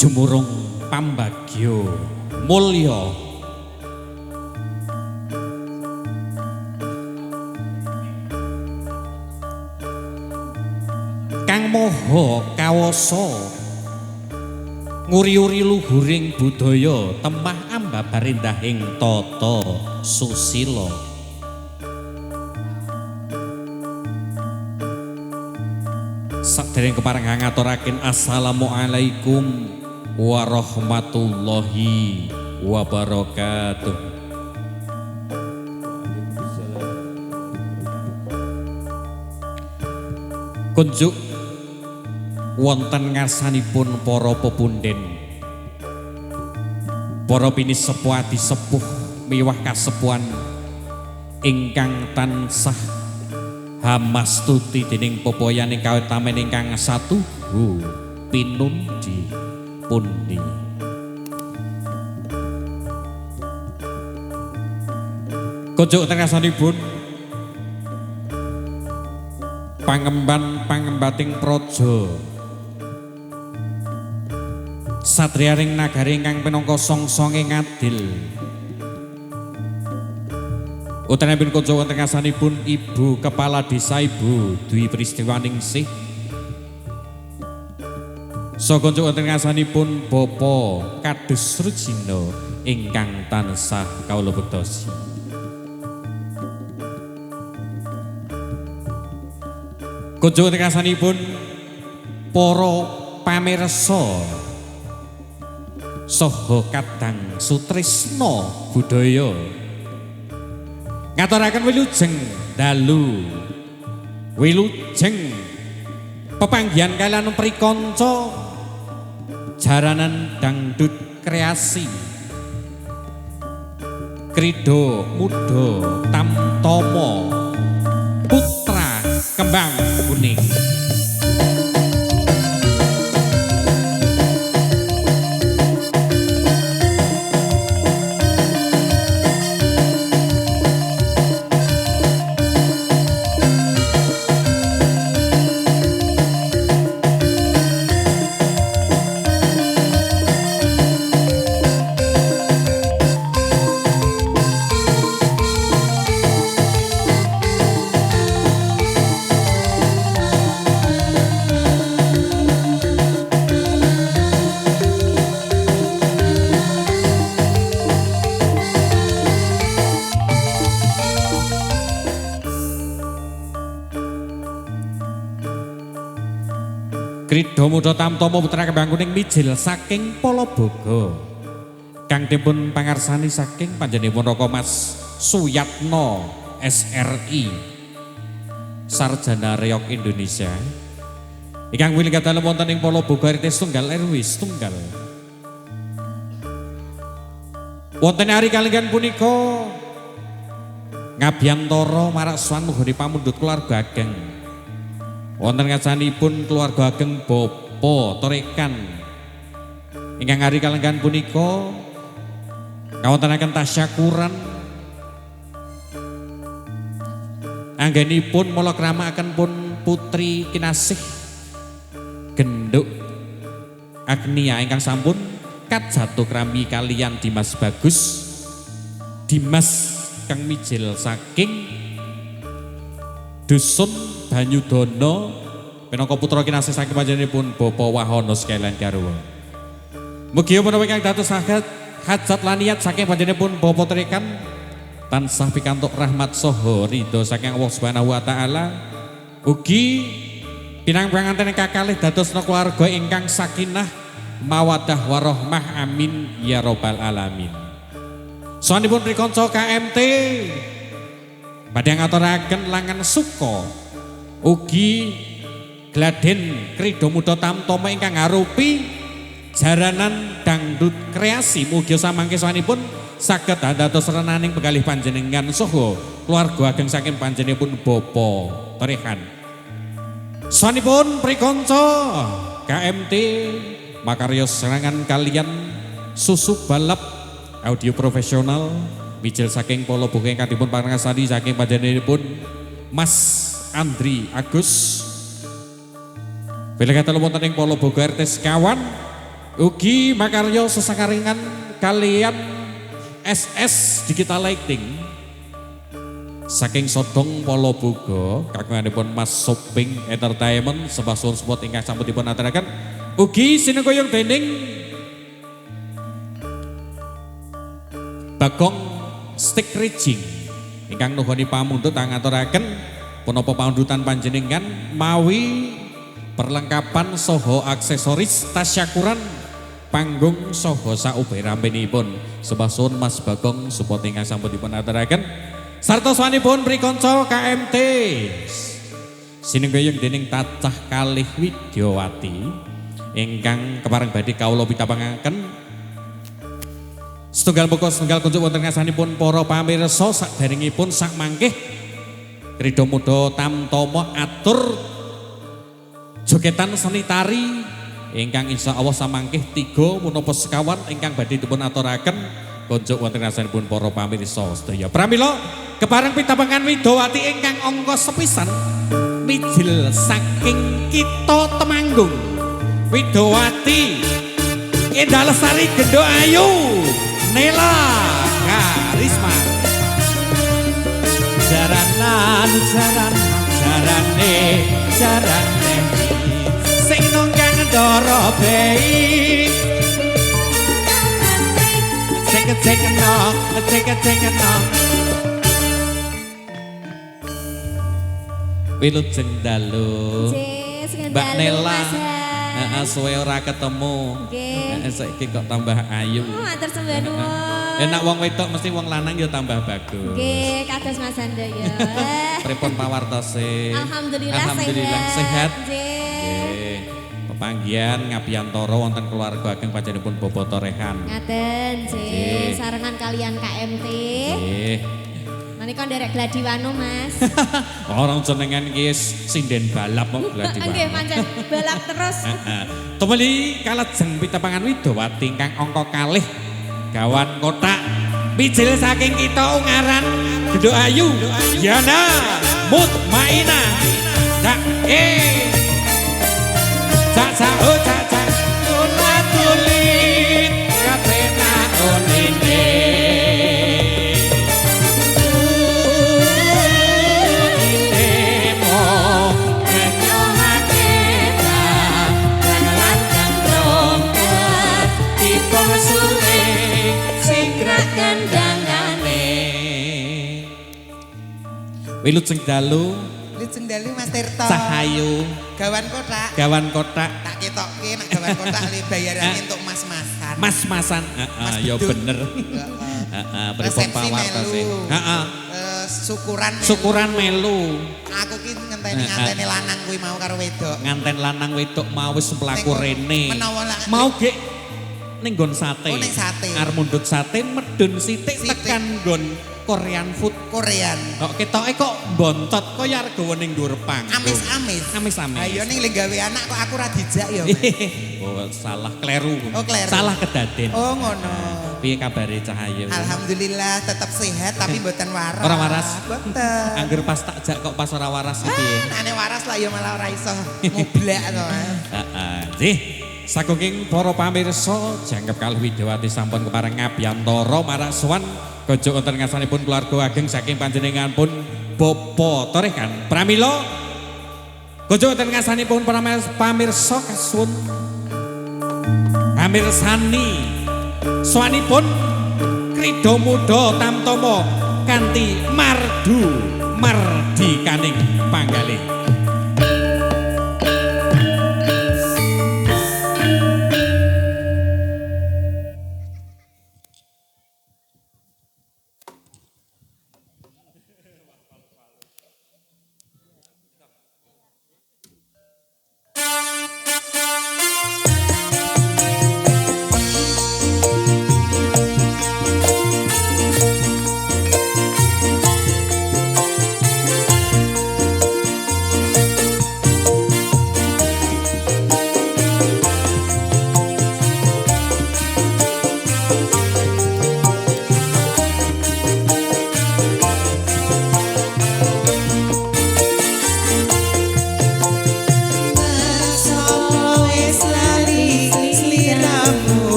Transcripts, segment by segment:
Jumurung pambagyo mulya kang moho kawasa nguri-uri luhuring budaya temah ambabar endahing tata susila sadèrèng kepareng ngaturaken assalamualaikum warahmatullahi wabarakatuh. Kunjuk wonten ngarsanipun para pepunden, para pinisepuh adi sepuh miwah kasepuhan ingkang tansah hamastuti dening pepoyaning kawitamen ingkang satuhu pinundi pundi. Kunjuk tengasanipun pangemban-pangembating praja satriyaning nagari ingkang pinangka songsonge ngadil. Utanipun kunjuk wonten ngasanipun Ibu Kepala Desa Ibu Dwi Pristiwaningsih. Saha kunjuk wonten ngasanipun Bapak Kadus Rujina ingkang tansah kawula bektosi. Kunjuk wonten ngasanipun para pamirsa saha kadang sutresna budaya ngaturaken wilujeng dalu wilujeng pepanggihan kaliyan prikanca jaranan dangdut kreasi Krida Muda Tamtama Putra Kembang Kuning. Krida Muda Tamtama Putra Kembang Kuning mijil saking Palaboga kang dipun pangarsani saking panjenenganipun Raka Mas Suyatno SRI Sarjana Reog Indonesia ingkang wilih kadalem wonten ing Palaboga RT setunggal RW setunggal. Wonten ari kalenggan punika ngabyantara maraksuan mugi pamundhut keluarga ageng. Wonten ngasanipun keluarga ageng Bapa Torekan ingkang ari kalenggan punika kawontenaken tasyakuran anggenipun mula kramakaken pun putri kinasih Genduk Agnia ingkang sampun kajatuh krami kaliyan Dimas Bagus Dimas kang mijil saking dusun Banyudana pinangka putra kinasih saking panjenenganipun Bapak Wahono sekalian garwa. Mugi menawi ingkang dados hajat lan niat saking panjenenganipun Bapak Torekan tansah pikantuk rahmat saha ridho saking Allah Subhanahu wa taala. Ugi pinang-pinanganten kakalih dadosna keluarga ingkang sakinah mawaddah warahmah amin ya rabbal alamin. Sawanipun prikanca KMT badhe ngaturaken langan suka ugi Gladen Krida Muda Tamtama ingkang ngarupi jaranan dangdut kreasi mugi samangke sawanipun saged dados renaning penggalih panjenengan saha keluarga ageng saking panjenenganipun Bapak Torekan. Sawanipun prikanca KMT makarya serangan kalian susu balap audio profesional mijil saking Palaboga ingkang dipun pangarsani saking panjenenganipun Mas Andri Agus. Bila kata wonten ing Palaboga RT sekawan Ugi makaryo sesakaringan kalian SS Digital Lighting saking Sodong Polobogo kagunganipun Mas Shopping Entertainment sebasun spot ingkang sampun dipun aturaken ugi sinegoyong dening Bagong Stick Rijing ingkang nuhoni pamundhut ngaturaken punapa pamundhutan panjenengan mawi perlengkapan soho aksesoris tasyakuran panggung soho sauberambenipun sebasun Mas Bagong support ingkang sampun dipun aturaken sarta swanipun prikanca KMT sinenggayeng dening Tacah kalih Widyawati ingkang kepareng badhe kawula pitapangaken setunggal buka setunggal kunjuk wonten ngasanipun para pamirsa saderengipun sak mangkih Krida Muda tamtama atur jogetan seni tari ingkang insyaallah samangkih 3 menapa sekawan ingkang badhe dipun aturaken konjuk wonten ngasanipun para pamirsa sedaya. Pramila kepareng pitapangan Widyawati ingkang angka sepisan mijil saking kita Temanggung. Widyawati Indah Lestari Gendo Ayu Nela Karisma jaranan jarane sing nongkang ndara bei cek-cekno wilujeng dalu Mbak Nela suwe ora ketemu saiki kok tambah ayu matur sembah nuwun enak wong wedok mesti wong lanang ya tambah bagus nggih kados Mas Anda ya pripun pawartose alhamdulillah sehat nggih pepanggihan ngabiyantara wonten keluarga ageng panjenenganipun Boboto Rehan ngaten nggih sarengan kalian KMT nggih menika nderek gladiwano Mas orang jenengan iki sinden balap kok gladiwano nggih pancen balap terus tumeli kalajeng pitapangan Widyawati ingkang angka kalih gawan kotak mijil saking kita ungaran Gendo Ayu Yana Mutmainah dak cak tulit kapena onine Wilujeng dalu Mas Tirto Cahayu gawan kotak tak ketokke nek gawan kotak li bayarane entuk mas-masan mas-masan ya bener pripun pawartose syukuran melu aku ki ngenteni ngantene lanang kuwi mau karo wedok nganten lanang wedok mau wis mlaku rene menawa mau gek ning nggon sate arep mundhut sate medun sithik tekan nggon Korean food kok ketoke kok bontot kok ya regawa ning dhuwur panggung amis ayo ning le gawe anak kok aku ora dijak ya oh salah kleru kleru salah kedaden oh ngono piye kabare Cahayu alhamdulillah tetap sehat tapi mboten waras ora waras mboten angger pas tak jak kok pas ora waras piye nek waras lah ya malah ora iso ngublek to nggih saking para pamirsa jangkep kalih Widyawati sampun kepareng ngabiyantara marak sowan konjuk wonten ngasanipun keluarga ageng saking panjenenganipun Boboto Rehan. Pramila konjuk wonten ngasanipun para pamirsa kasuwun amirsani swanipun Krida Muda tamtama kanthi mardikaning panggalih.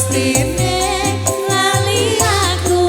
mestine lali aku.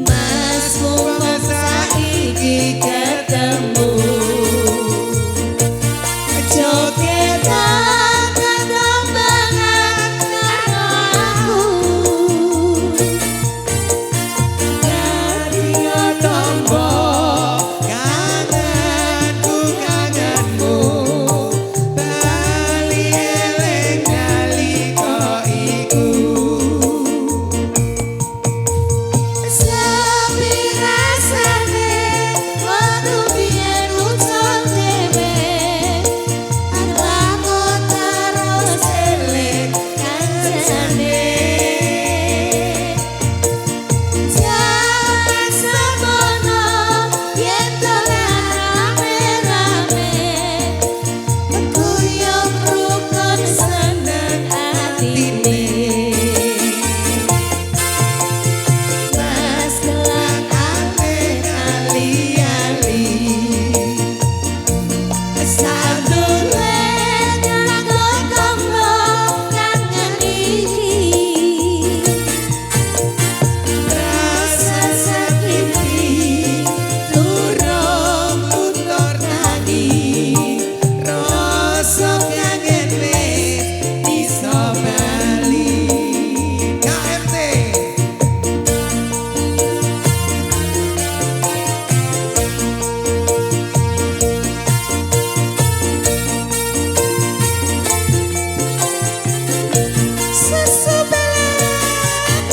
Mas mumpung saiki ketemu. Jogetan ketombangan karo aku. Radio tombo kangenku kangenmu bali eling nalika iku Sepi rasane waktu biyen ucap dhewe. Aku terus eling kancane. Jangan semono yen dolan rame-rame. Guyub rukun seneng atine. Mas gelang ate ali-ali. Sadurunge nyelakon tombo kangen iki. Rasa sakiti durung tutur tani rasa kangen wis iso bali KMT susu belek.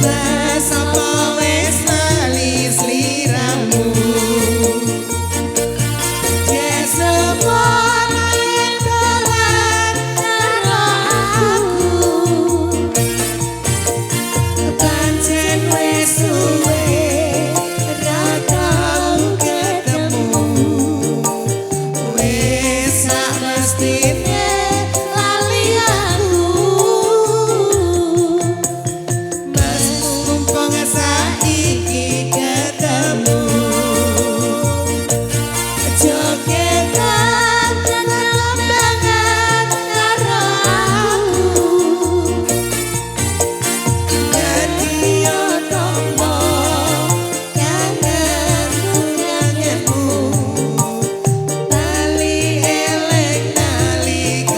Mas apa wis lali sliramu Semono yen dolan karo aku. Pancen wis suwe ra tau ketemu. wis sak mestine Lali aku. Mas mumpung saiki ketemu Jogetan ketombangan karo aku. radio tombo kangenku kangenmu bali eling nalika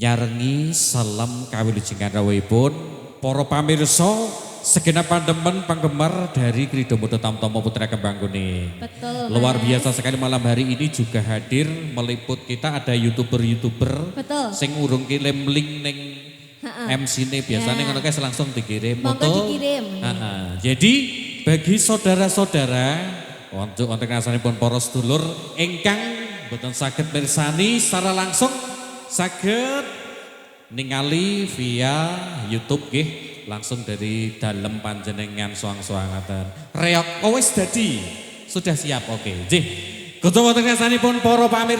nyarengi salam kawilujengan rawuhipun para pamirsa segenap pandemen penggemar dari Krido Modo Tamtomo Putra Kembangguni. Betul. Luar Mas. biasa sekali malam hari ini juga hadir meliput kita ada YouTuber Betul. sing urung kirim link ning MC ini biasanya ngono guys langsung dikirim Monggo foto. dikirim. Jadi bagi saudara-saudara untuk ngasanipun para sedulur ingkang boten saged mirsani secara langsung saged ningali via YouTube nggih langsung dari dalam panjenengan suang-suangatan. Reok wis dadi sudah siap oke. Nggih. Kudu wonten ngasanipun para pamirsa